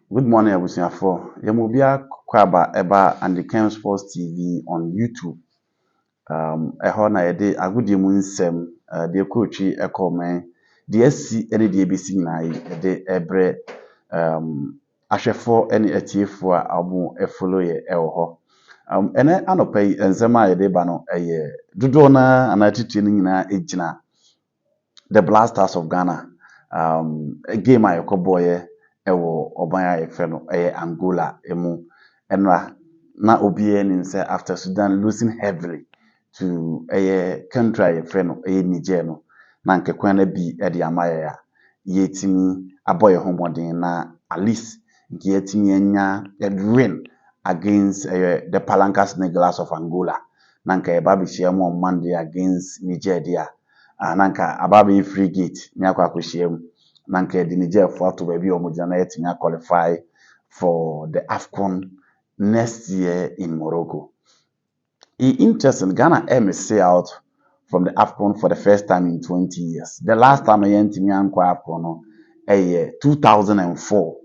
Good morning, Abusiafo. Yemobia Kwaba Eba and the Kerm Sports TV on YouTube. Ɛhɔ na yɛde agodie mu nsɛm, deɛ coachi ɛkɔmɛn, deɛ asi ɛne deɛ ebesi nyinaa yi yɛde ɛbrɛ ahwɛfoɔ ɛne atiefoɔ a ɔmo ɛfollow yɛ ɛwɔ hɔ. Ɛnɛ anɔpa yi nsɛm a yɛde ba no ɛyɛ dodoɔ naa anaa titire no nyinaa egyina the Blackstars of Ghana. A game a yɛkɔbɔɔyɛ ɛwɔ ɔban a yɛfrɛ no ɛyɛ Angola emu ɛnra na obiara nim sɛ after Sudan losing heavily to ɛyɛ country a yɛfrɛ no ɛyɛ Niger no na nkekwan na bi ɛde ama yɛ a yɛtumi abɔ yɛn ho mmɔden na at least nke yɛtumi anya a win against the Palancas Negras of Angola na nka yɛba abɛhyia mu on Monday against Niger deɛ na nka aba abɛyɛ free gate ne akɔ akɔhyia mu na nka yɛde Niger fo ato baabi a wɔn gyina na yɛtumi qualify for the Afcon next year in Morocco. Interesting, Ghana miss out from the Afcon for the first time in 20 years. The last time I went to Afcon no, 2004.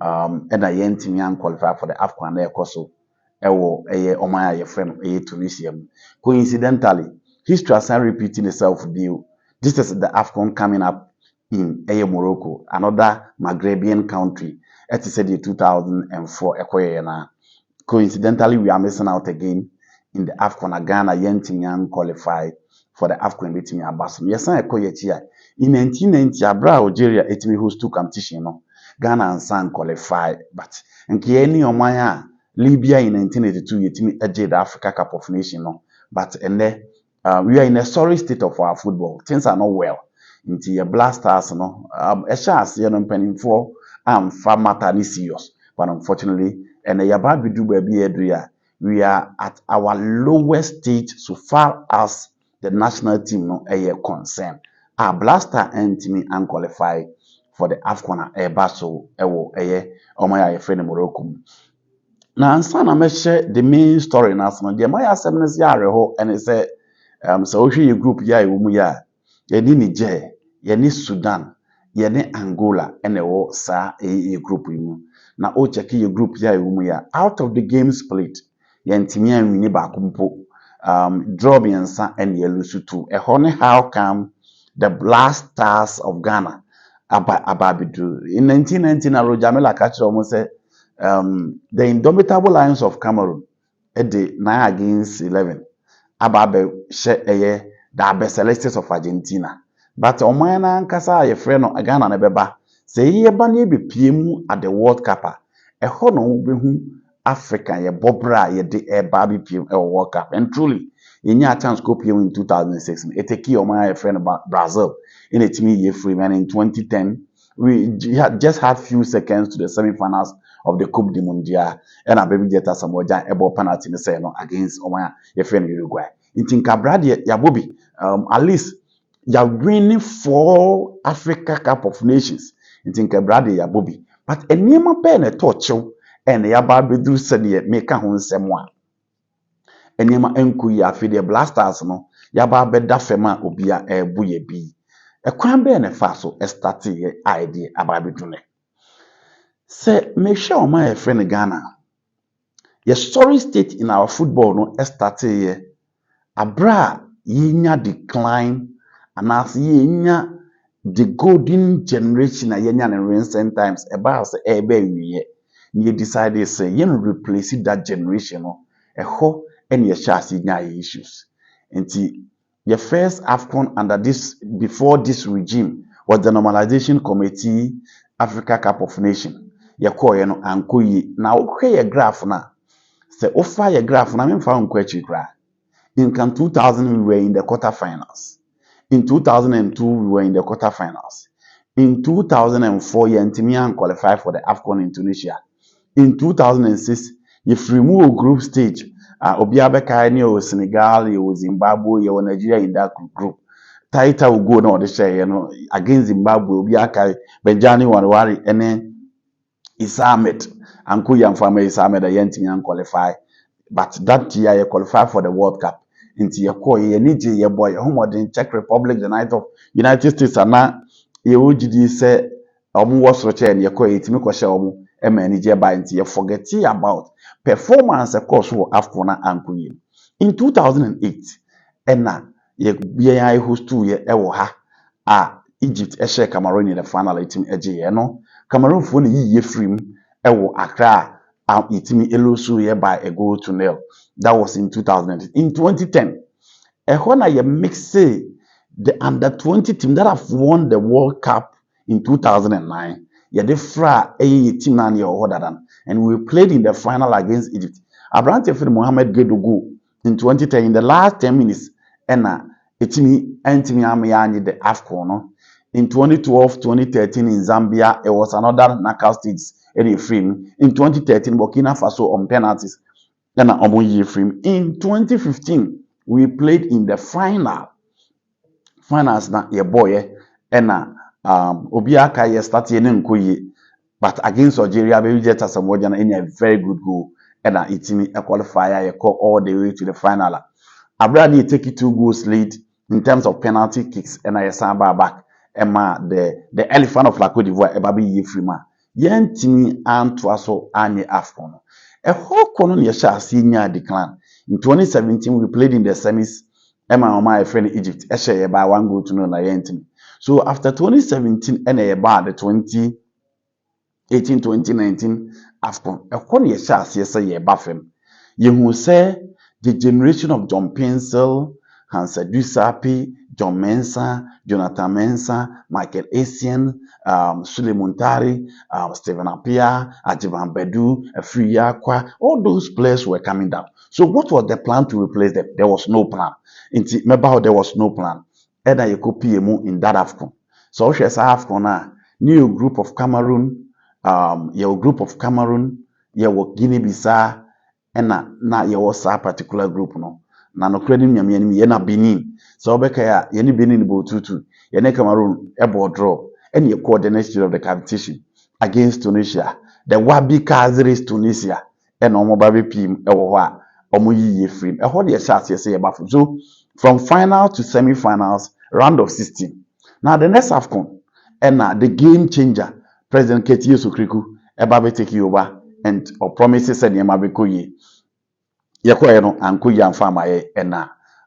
And I went to qualify for the Afcon there also. Omaya your friend Tunisia. Coincidentally, history has repeating itself. This is the Afcon coming up in Morocco, another Maghrebian country. It is the 2004. Coincidentally, we are missing out again in the Afcon. Ghana yentimi qualified for the Afcon betimi abaso. Yes, I call it here. In 1990, Abra Algeria etimi host two competition no. Ghana and San qualify, but nkieni omaya Libya in 1982 yetimi edge the Africa Cup of Nations no. But we are in a sorry state of our football. Things are not well. Into your Blackstars no. A chance you know pennyfo far matter ni serious, but unfortunately, and yaba bidu baby area. We are at our lowest stage so far as the national team no concerned. Our Blaster and team unqualified for the Afcon baso omaya friend Morocco. Now ansana me share the main story national. The my assemblies ya reho and it say so we group ya iwu ya yeni Niger, yeni Sudan, yeni Angola and sa group imu. Na o check your group ya iwu ya out of the game split. Yentimi anwini baako mpo draw biensa and lose two. How come the Blackstars of Ghana ababidu in 1990 na Rojamela catch almost say the indomitable Lions of Cameroon at the 9 against 11 ababe she the best Celestes of Argentina, but omana nkasa ye friend no Ghana na beba say ye ba na ebepiem at the World Cup ɛhɔ no behu Africa ye bobra ye de baby PM World Cup, and truly in your chance go PM in 2006 it take your my friend Brazil in a team year free man in 2010 we just had few seconds to the semi-finals of the Coupe du Mondial and a baby jetta Samoa able penalty say no against Omaya your friend Uruguay in Tinkabrad ya Bobby at least you're winning 4 Africa Cup of Nations in Tinkabrad ya Bobby but a name pen a touch and yaba bedru sene make ho nsem a enema enku ya afi de Blasters no yaba beda fema obia ebu ye bi ekwan be ne fa so start ye idea aba bedu ne se me hwe o ma e friend Ghana ye sorry state in our football no start ye abra yinya decline and as yinya the golden generation yenya in recent times about say ebe wiye you decided say you replace that generation no eho and your chassis issues nti your first Afcon under this before this regime was the normalization committee Africa Cup of Nation your call you know ankoyi now okay your graph na say offer your graph na me fa nkwachi kra in 2000 we were in the quarterfinals. In 2002 we were in the quarterfinals. In 2004 Yentimian qualified for the Afcon in Tunisia. In 2006, if remove group stage, Obiabeka ni Senegal, you Zimbabwe, you Nigeria in that group. Taita will go now the share, you know, against Zimbabwe, Obiaka, Benjani Wanwari, and then Isamet, and Kuyam Fama Isamet, the Yentimian qualify. But that year you qualify for the World Cup. Into your core, you need your boy, home in Czech Republic, the United States, and now you would say, was return your core, it's me question. manager by you forget about performance of course for Afcon and Queen. In 2008, Enna ye host 2 year ha Egypt share Cameroon in the final team eje no Cameroon for ni ye free ewo Accra itimi elosu ye by a goal to nil. That was in 2000. In 2010, when I mix say the under 20 team that have won the World Cup in 2009, yeah, they fra a team na other than, and we played in the final against Egypt. Abrante Fid Mohamed Gedogo in 2010 in the last 10 minutes, and etimi amiyani the Afcon. No? In 2012, 2013 in Zambia, it was another knockout stage. In 2013, Burkina Faso on penalties. Then in 2015, we played in the finals na your boy na Obiaka ye start ye nkoye, but against Algeria we just as some in a very good goal and it me a qualifier you call all the way to the final. Abradi take it 2 goals lead in terms of penalty kicks and I samba back Emma the elephant of La Côte d'Ivoire ebabi ye frima yen timi antwaso anye Afcon. A whole colony yasha senior decline. In 2017 we played in the semis. Emma my friend Egypt share by 1 goal to 0 na yen. So after 2017 and about the 2018-2019 Afcon, a corner shas yes a year buffem. You who say the generation of John Pencil, Hansa Dusapi, John Mensah, Jonathan Mensah, Michael Essien, Suleiman Tari, Stephen Appiah, Ajiban Bedu, Friyakwa, all those players were coming down. So what was the plan to replace them? There was no plan. Remember how there was no plan. Either you could PMO in that Afcon. So she's Afcon new group of Cameroon, your group of Cameroon, your Guinea-Bissau, and na your particular group no. Na no credit nyame na Benin. So obeka ya ye Benin bo tutu, ye Cameroon ebo draw, and your coordination of the competition against Tunisia. The Wabi Kazris Tunisia, and omo baby pim ewo ho omo yiye free. E ho de chance say about. So from final to semi-finals, round of 16. Now the next Afcon, and the game changer, President Ketia Sukriku, Ebabe take you over, and or promises and Yamabekoye. Yakoye no ankoye amfama and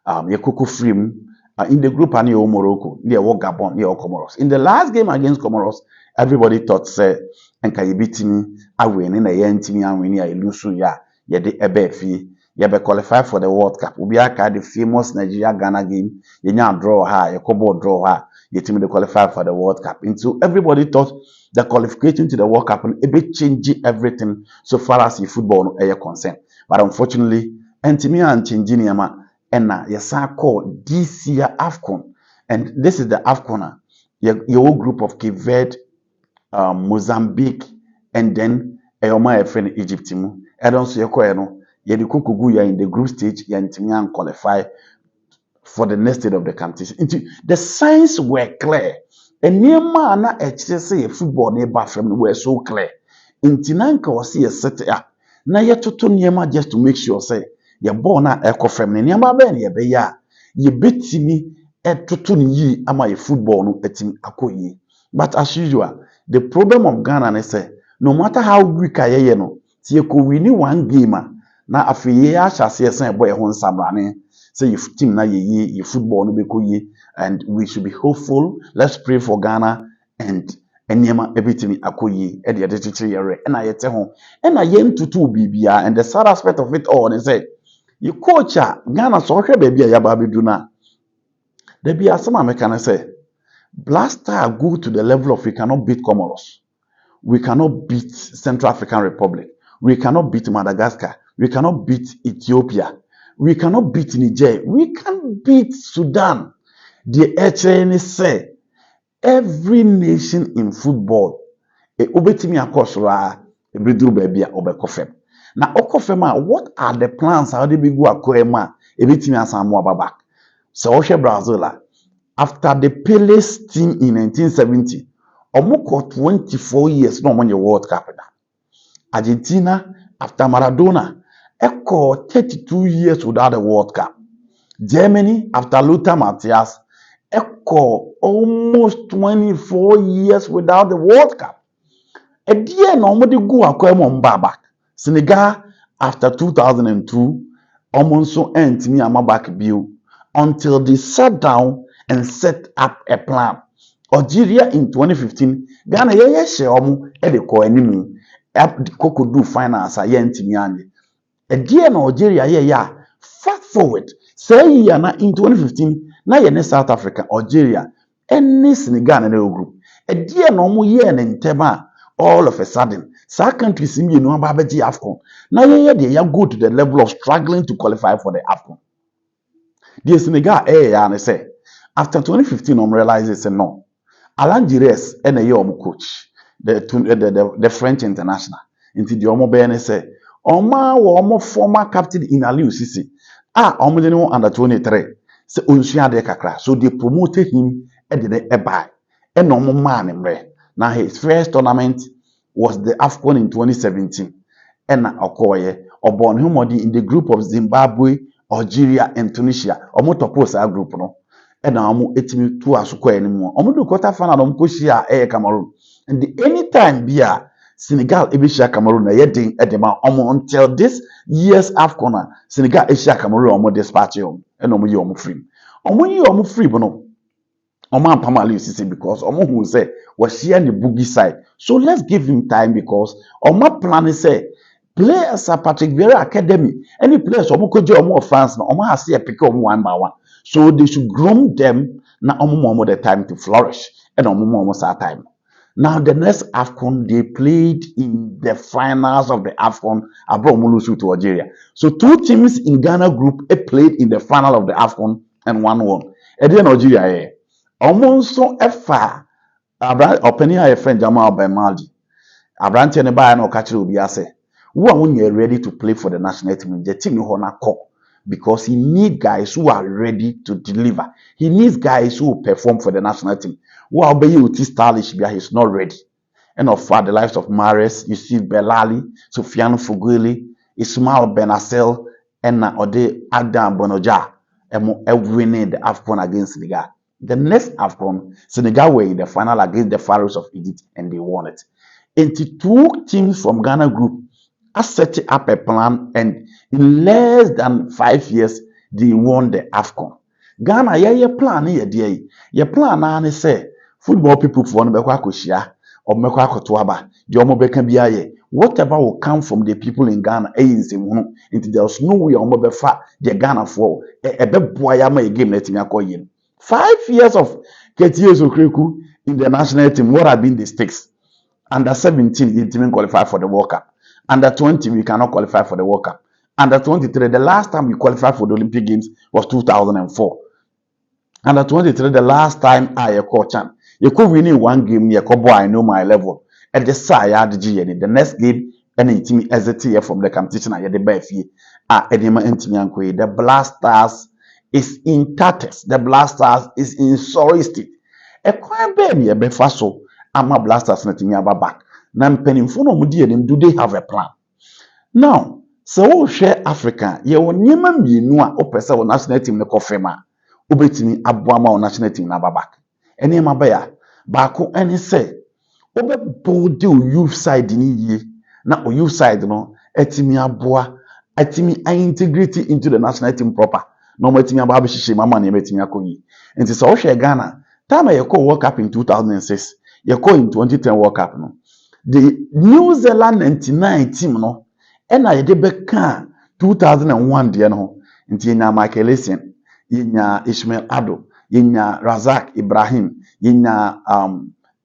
Yakuku Frim in the group and Morocco, near Gabon, near Comoros. In the last game against Comoros, everybody thought say and can you beat me? I win in a yen team and win ya ilusu ya de ebefi. You be qualify for the World Cup. Ubiaka the famous Nigeria Ghana game. You draw her, you kobo draw her. You team to qualify for the World Cup. And so everybody thought the qualification to the World Cup and a bit changing everything so far as the football is concerned. But unfortunately, Antimia and Chinginiama and Yasa call this year Afcon. And this is the Afcon. Your group of Cape Verde, Mozambique, and then my friend Egypt. And also your Yedi Kukugu in the group stage, Yantimian qualify for the next stage of the competition. The signs were clear. And near man, HSA football neighbor from were so clear. Intinanka was here set up. Na yetoto niema just to make sure say your born na echo from niema be na be ya ye betimi etoto ni yi ama ye football no etimi akoyi. But as usual, the problem of Ghana is say no matter how weak ayeye no, tie ko win 1 game na afeye ahase esen boy ho nsabrane say your team na ye football no be koyi, and we should be hopeful. Let's pray for Ghana and enyema ebitimi akoyi e de teacher yere na yete ho na yem tutu bibia. And the sad aspect of it all is say you coach Ghana so hwe ba bia ya ba bedu na da bia some American say Blackstars go to the level of we cannot beat Comoros, we cannot beat Central African Republic, we cannot beat Madagascar, we cannot beat Ethiopia, we cannot beat Niger, we can't beat Sudan. The HN say every nation in football obetimi akosora ebeduru baby obekofem na okofem what are the plans how they be go akoema ebetimi asamu ababa. So ohwe Brazil after the Pele's team in 1970 omoko 24 years no omonye World Cup na. Argentina after Maradona echo 32 years without the World Cup. Germany after Lothar Matthäus echo almost 24 years without the World Cup. A dear normally go a quem back. Senegal after 2002 almost so end me a back bill until they sat down and set up a plan. Algeria in 2015, Ghana ye share e de ko animu koko do finance a ye ntimi anye. A dear na Algeria ye ya fast forward say year na in 2015 na ye ne South Africa Algeria any Senegal na group. A dear no mo ye ne ntema all of a sudden sa countries mi no aba beji Afcon na ye de ya go to the level of struggling to qualify for the Afcon. The Senegal ya ne say after 2015 realize say no Alain Gires and a young coach, the French international. Into the Omo Bene say, Oma or former captain in Aliu Sisi. Omo under 23. So Unshia de Kakra. So they promoted him at the buy. And no man in now his first tournament was the Afcon in 2017. And Okoye, or born him in the group of Zimbabwe, Algeria, and Tunisia. Omo topos our group no. And now etimi to asukọ anymore. Omo do quarter final on koshia Cameroon. And the anytime bia Senegal ebeshia Cameroon na yedin edema omo until this year's Afcon Senegal eshia Cameroon omo dispatch him and omo yi omo free. Omo yi omo free bono. Omo ampamali sisi because omo who say was share the boogie side. So let's give him time because omo plan say players are Patrick Vieira Academy. Any players omo koje omo France na omo has to pick omo one by one. So they should groom them na omo the time to flourish and omo sa time. Now the next Afcon they played in the finals of the Afcon abroad Mulusu to Algeria. So two teams in Ghana group played in the final of the Afcon and won. And then Algeria omo so efa opening a friend Jamal Belmadi. Abrante ne ba na okachire obi ase. Who are when you're ready to play for the national team, the team you na call because he needs guys who are ready to deliver. He needs guys who will perform for the national team. Who are being with stylish, but he's not ready. And of the lives of Mares, you see Belali, Sofiane Fuguli, Ismail Benacel, and Ode Adam Bonoja, and winning the Afcon against Senegal. The next Afcon, Senegal were in the final against the Pharaohs of Egypt, and they won it. And two teams from Ghana group are setting up a plan, and in less than 5 years, they won the Afcon. Ghana, yeah, plan here, dear. Your plan now say football people for Nbekwa or Mekwa Kotuaba, the Omobeka Biaye. Whatever will come from the people in Ghana, into there's no way Omobefa, the Ghana for a beboyama game letting me 5 years of Ketiyo Okriku in the national team. What have been the stakes? Under 17, you didn't qualify for the World Cup. Under 20, we cannot qualify for the World Cup. Under 23, the last time we qualified for the Olympic Games was 2004. Under 23, the last time I coach chan. You could win in one game near Kobo, I know my level. At the side, the next game, any team exit from the competition, I had the Befi. The Blackstars is in tatters. The Blackstars is in sorry state. A quiet baby, a befaso. I'm a Blackstars letting me back. Now, penny for no do they have a plan? Now, so share Africa, ye will never be no opesa national team the kofema. Ubetimi abuama o national team na babak. Eni mabaya, bako eni say, obe bode o youth side ni ye, na o youth side no, etimi abua, etimi integrity into the national team proper. No etimi ababe shishe mama ni etimi akoyi. Nti so share Ghana, time ye call World Cup in 2006, ye call in 2010 World Cup no. The New Zealand 99 team no, ena ye de beka 2001 de no, nti yenya Michael Essien, yenya Ishmael Ado, yenya Razak Ibrahim, yenya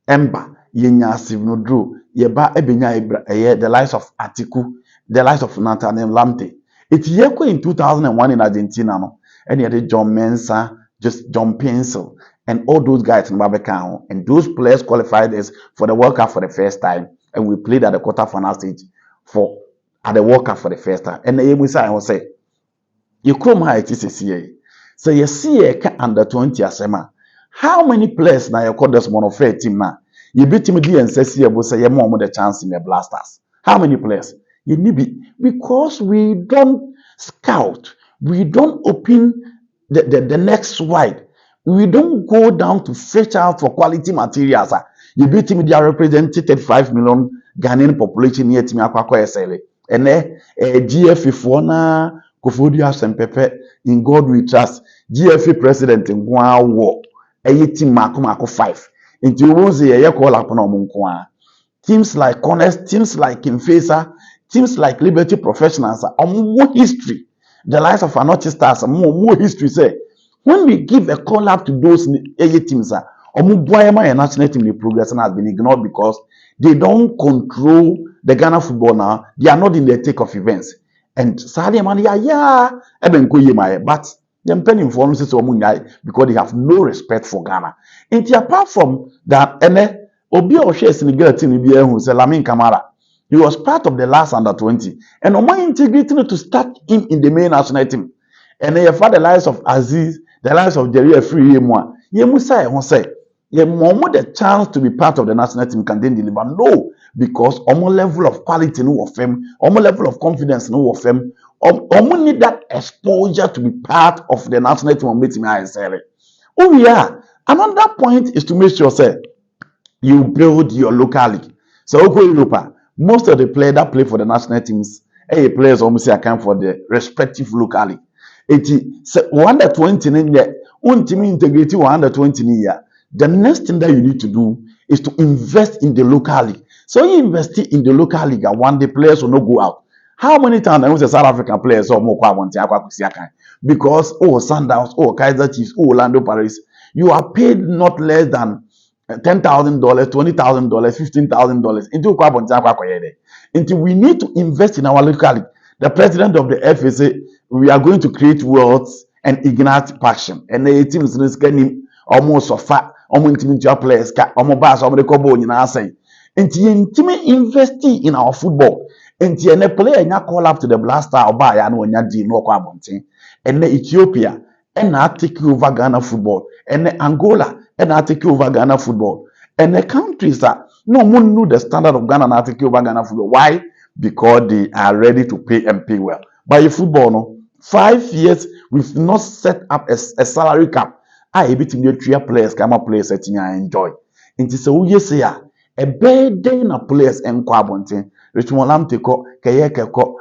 Emba, yenya Sivnodro, yeba ebenya the lives of Atiku, the lives of Nathaniel Lamte. It's yeko in 2001 in Argentina no, and you had John Mensah, just John Pencil, and all those guys in Babacao, and those players qualified us for the World Cup for the first time, and we played at the quarterfinal stage at the World Cup for the first time. And the I will say, you come here it is a CA. So you see a under 20 asema. How many players now you call this monofair team now? You beat him and say you more the chance in the Blasters. How many players? You need be because we don't scout, we don't open the next wide. We don't go down to fetch out for quality materials. You beat him, they are representing 35 million Ghanaian population near Timmy Aqua SLA. And GFA for na Kofodia Sempepe, in God we trust. GFA president in one war, 18 Mako 5. Into once a year call up on teams like Connect, teams like Kinfesa, teams like Liberty Professionals are more history. The likes of Anochi Stars are more history. Say, when we give a call up to those teams, Omubuayama and national team, the progress has been ignored because they don't control the Ghana football now. They are not in the take of events. And Sadia man, but them penny informs because they have no respect for Ghana. And apart from that, Obi Oshe Senegal team who said Lamin Kamara. He was part of the last under 20. And on my integrity to start him in the main national team. And then for the lives of Aziz, the lives of Jerry Free Yemwa. Yemusa won't say. Yemomo the chance to be part of the national team can then deliver. No, because omo level of quality no of them, omo level of confidence no of them, omo need that exposure to be part of the national team on meeting ISL. Oh yeah. Another point is to make sure say you build your local league. So Europa, most of the players that play for the national teams, players almost account for the respective local league. Under 20 in there, integrity 120 in here. The next thing that you need to do is to invest in the local league. So you invest in the local league, and one the players will not go out. How many times I was a South African players or more because Sundowns, Kaiser Chiefs, Orlando Pirates, you are paid not less than $10,000, $20,000, $15,000 until we need to invest in our local league. The president of the FA said we are going to create wealth and ignite passion. And the teams in almost so far, almost players, almost bars, almost kobo in our say. Until investing in our football. Until a player call up to the Blackstars or buy and when you no kwabonting. And the Ethiopia and I take over Ghana football. And the Angola and I take over Ghana football. And the countries that no one know the standard of Ghana and I take over Ghana football. Why? Because they are ready to pay and pay well. By your football, no, 5 years we've not set up a salary cap. I able to get 3 players, Ghana players that I enjoy. And it's a say a bad day na players and kwabonting. Richmond Lamteko, Kayeko,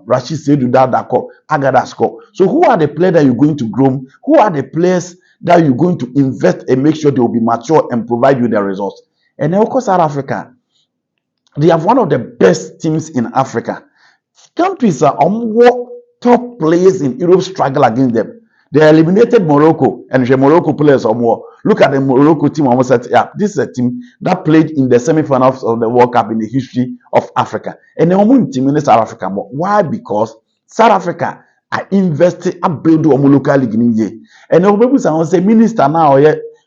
Rashid Seydou Dadako, Agadasko. So who are the players that you're going to groom? Who are the players that you're going to invest and make sure they will be mature and provide you the results? And then of course South Africa, they have one of the best teams in Africa. Countries are on top players in Europe struggle against them. They eliminated Morocco, and the Morocco players are more. Look at the Morocco team almost said, yeah, this is a team that played in the semi-finals of the World Cup in the history of Africa. And the Omun team in South Africa more. Why? Because South Africa are investing a build to local league in year. And the people say minister now,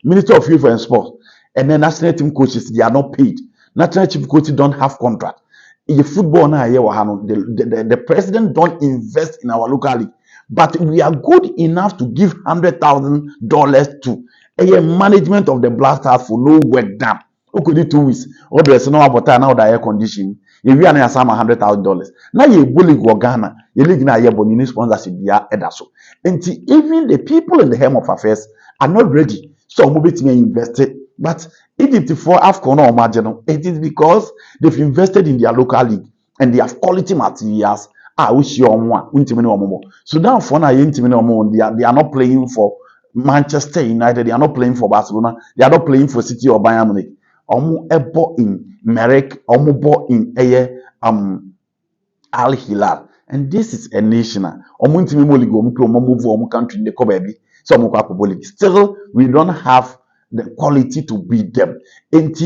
Minister of Youth and Sport, and the national team coaches, they are not paid. National team coaches don't have contract. In the football now, the president don't invest in our local league. But we are good enough to give $100,000 to a management of the Blackstars for no work done. Okay, 2 weeks. Or there's no about now the air conditioning. If you are some $100,000. Now you bully Ghana, you live na your bonini sponsorship ya edaso. And even the people in the helm of affairs are not ready. So mobile invested. But Egypt for Afcon or marginal, it is because they've invested in their local league and they have quality materials. Which you are so now for now they are not playing for Manchester United, they are not playing for Barcelona, they are not playing for City or Bayern Munich. Ebo in Merrick, in Al Hilal, and this is a national. Move country in the still we don't have the quality to beat them. And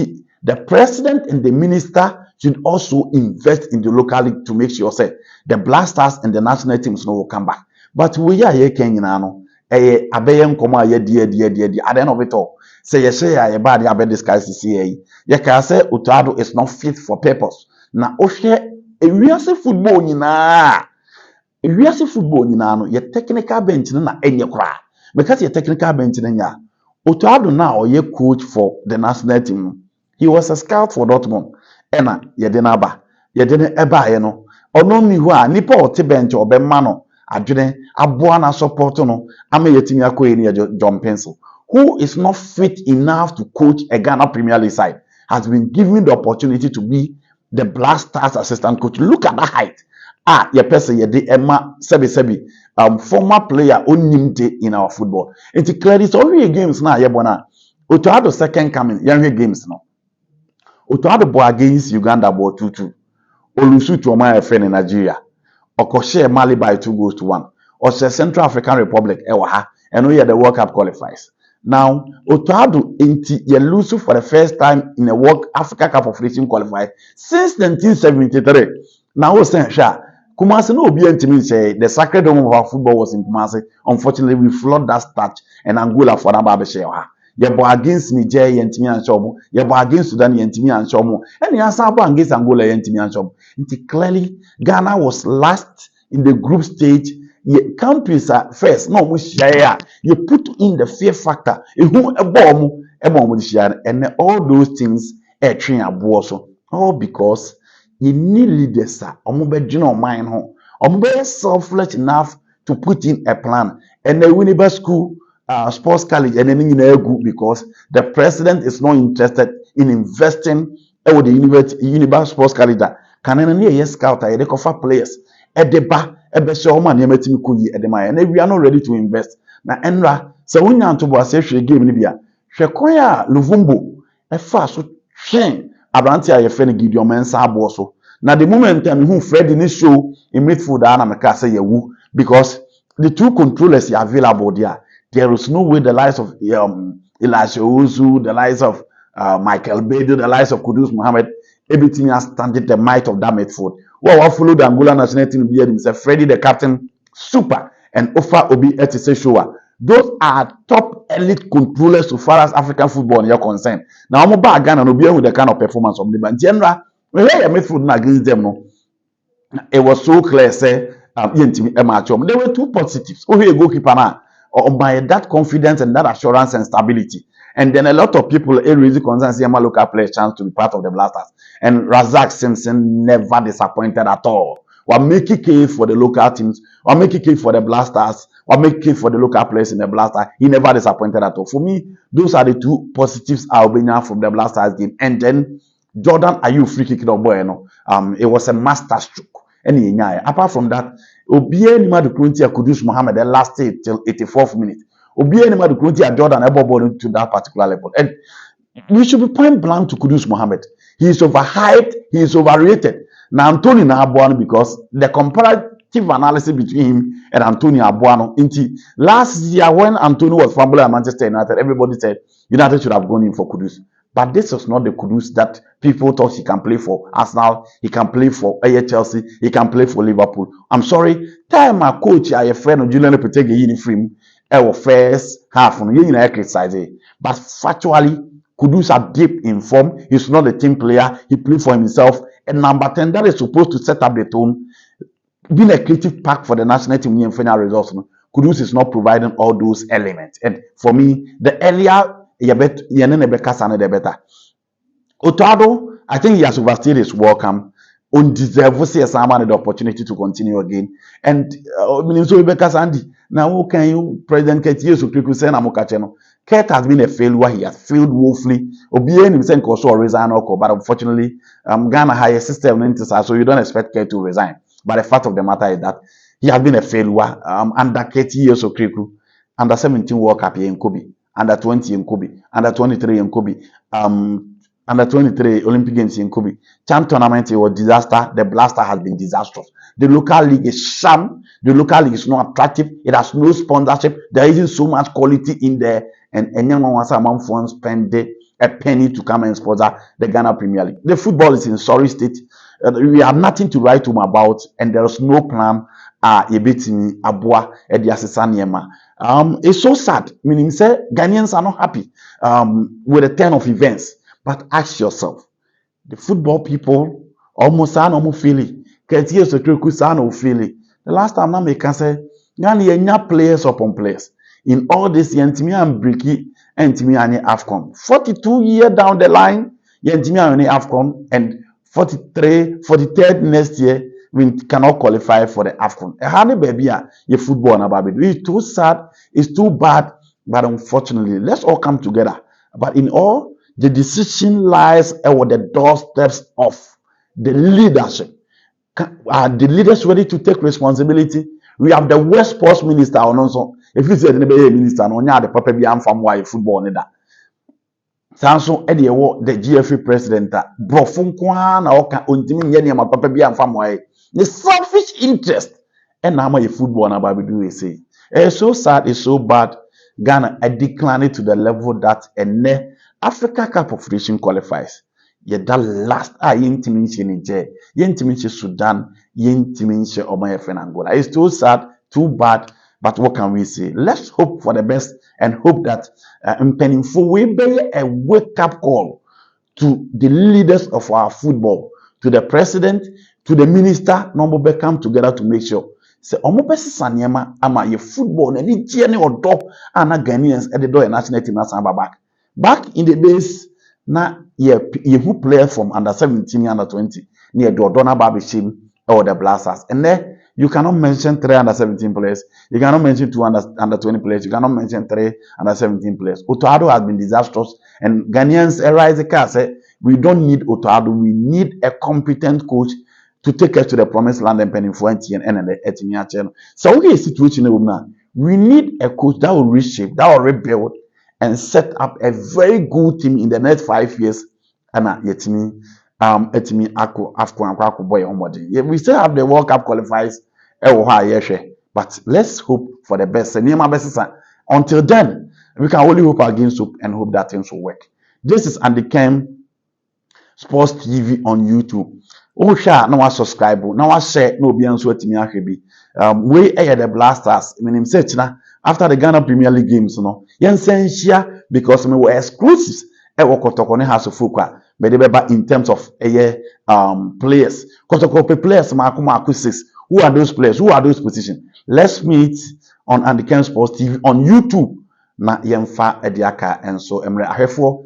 the president and the minister should also invest in the local league to make sure say the Blackstars and the national teams will come back. But we are here Kenya now. Abeyen koma ye dear. At the end of it all, say you say I bad abe disguise CA. You can say Utado is not fit for purpose. Now Oshe a football no your technical bench na enye kra. Because your technical bench na Utado now ye coach for the national team. He was a scout for Dortmund. Ena yedena eba no ono ni hu a nipa o te bench obemma no adwene aboa na support no ama yetimi akoye ni John Pencil, who is not fit enough to coach a Ghana Premier League side. has been given the opportunity to be the Blackstars assistant coach. Look at that height. Your person, Emma Sebi, former player only in our football. It's clearly it's already games now. Yebona. Otoado second coming, young games now. Otoado boy against Uganda boy 2-2. Olusu Choma FN in Nigeria. Okoshe Mali by 2-1. Or Central African Republic, Ewaha, and we are the World Cup qualifiers. Now, Otoado inti Yelusu for the first time in a World Africa Cup of Nations qualifier since 1973. Now, Sha, Kumasi no be to me say the sacred home of our football was in Kumasi. Unfortunately, we flood that start and Angola for Nababe Shewa. Yebo against Niger yentimi anshomo, yebo against Sudan yentimi anshomo, and yasabo against Angola yentimi anshomo. Clearly, Ghana was last in the group stage. Countries are first. No, we share. You put in the fear factor. And all those things are train so all because you need leaders. Selfless enough to put in a plan. And the Winnipeg School Sports College and then good because the president is not interested in investing with the Winnipeg Sports College. Can any scout they offer players edeba ebesho man yemetimi kuyi edema and we are not ready to invest na enra se wonya ntobo ase hwe game ni bia hwe kwan a Luvumbo efa so twen abranti a yefe ne Gideon Mensa abo so na the moment time who Fred in show in midfield na meka say yewu because the two controllers are available there is no way the likes of Elijah Ozu, the likes of Michael Bedu, the likes of Kudus Mohammed, everything has standing the might of that midfield. Well, follow the Angola national team here himself, Freddie the captain, super, and Ofa Obi Etise Showa. Those are top elite controllers so far as African football is concerned. Now, I'm about Ghana and with the kind of performance of the band. General, when I midfield against them, no, it was so clear, say, there were two positives. Oh, here goalkeeper now. Or by that confidence and that assurance and stability. And then a lot of people really concerned Yama local play a chance to be part of the Blasters. And Razak Simpson never disappointed at all. We're making case for the local teams, we're making case for the Blasters, we're making case for the local players in the Blasters. He never disappointed at all. For me, those are the two positives I'll bring out from the Blasters game. And then Jordan Ayew free kick boy, it was a master stroke. And apart from that, Obie ni madu kunti Kudus Mohammed the last day till 84th minute. Obie ni madu kunti Jordan Ebobol to that particular level. And we should be point blank to Kudus Mohammed. He is overhyped, he is overrated. Now Anthony Abuano because the comparative analysis between him and Anthony Abuano last year when Anthony was fumbling at Manchester United, everybody said United should have gone in for Kudus. But this was not the Kudus that people thought he can play for Arsenal, he can play for Chelsea, he can play for Liverpool. I'm sorry, time my coach, I a friend of Julian Petege uniform, first half, you criticize it. But factually, Kudus are deep in form. He's not a team player, he played for himself. And number 10, that is supposed to set up the tone, being a creative pack for the national team in final results. Kudus is not providing all those elements. And for me, the earlier better. Otoado, I think he has overstayed his welcome. Undeserved see someone the opportunity to continue again. And so Rebecca Sandy. Now can you President Kate years to say Namokacheno? Kate has been a failure. He has failed woefully. Obien himself also resign, but unfortunately, Ghana higher system so you don't expect Kate to resign. But the fact of the matter is that he has been a failure. Under Kate years of under 17 World Cup here in Kobe. Under 20 in Kobe, under 23 in Kobe, under 23 Olympic Games in Kobe. Champ tournament was disaster. The Blaster has been disastrous. The local league is sham. The local league is not attractive. It has no sponsorship. There isn't so much quality in there. And anyone wants to spend a penny to come and sponsor the Ghana Premier League. The football is in sorry state. We have nothing to write home about, and there is no plan. Abua it's so sad, meaning say Ghanaians are not happy with the turn of events. But ask yourself, the football people almost are no feeling. The last time I can say Ghana players upon players. In all this Yentimi and Bricky and Timi and Afcon. 42 years down the line, Yentimi and Afcon, and 43rd next year. We cannot qualify for the Afcon. Honey baby, your football and baby. It's too sad, it's too bad, but unfortunately, let's all come together. But in all, The decision lies at the doorsteps of the leadership. Are the leaders ready to take responsibility? We have the West Sports Minister on also. If you say the minister, no, the papa be am from why football neither. Sanso e de wo the GFA president brofo nko na oka ontimi nye ne ma papa bi am from why. The selfish interest and now my football na ba do we say. It's so sad, it's so bad. Ghana a declined to the level that Africa Cup of Nations qualifies. Ye that last yentimi nche Niger, yentimi nche Sudan, yentimi nche Omayefen Angola. It's too sad, too bad, but what can we say? Let's hope for the best and hope that Mpenimfo will be a wake-up call to the leaders of our football, to the president, to the minister, no be come together to make sure. Say, omopesi sanyema ama ye football na ni tie ne odo ana Ghanaians e de do national team na samba back. Back in the days, na ye who players from under 17, under 20, near the Odona Baby Shim or the Blasters. And there you cannot mention 3 under 17 players, you cannot mention 2 under 20 players, you cannot mention 3 under 17 players. Otoado has been disastrous, and Ghanaians rise the car say we don't need Otoado, we need a competent coach to take us to the promised land and penny for and the Etimia channel. So okay, situation now. We need a coach that will reshape, that will rebuild and set up a very good team in the next 5 years. And etimi Afcon boy onward. We still have the World Cup qualifiers, but let's hope for the best. Until then, we can only hope against hope and hope that things will work. This is Andy Kerm Sports TV on YouTube. Oh, share no subscribe, no share, no be answer to me. We are the Blasters. I mean, after the Ghana Premier League games, no, share because we were exclusives. Kotoko has a fuka, but they in terms of players. Kotoko players, Marco 6. Who are those players? Who are those positions? Let's meet on Andy Kerm Sports TV on YouTube. Na yemfa ediaka and so emre ahefo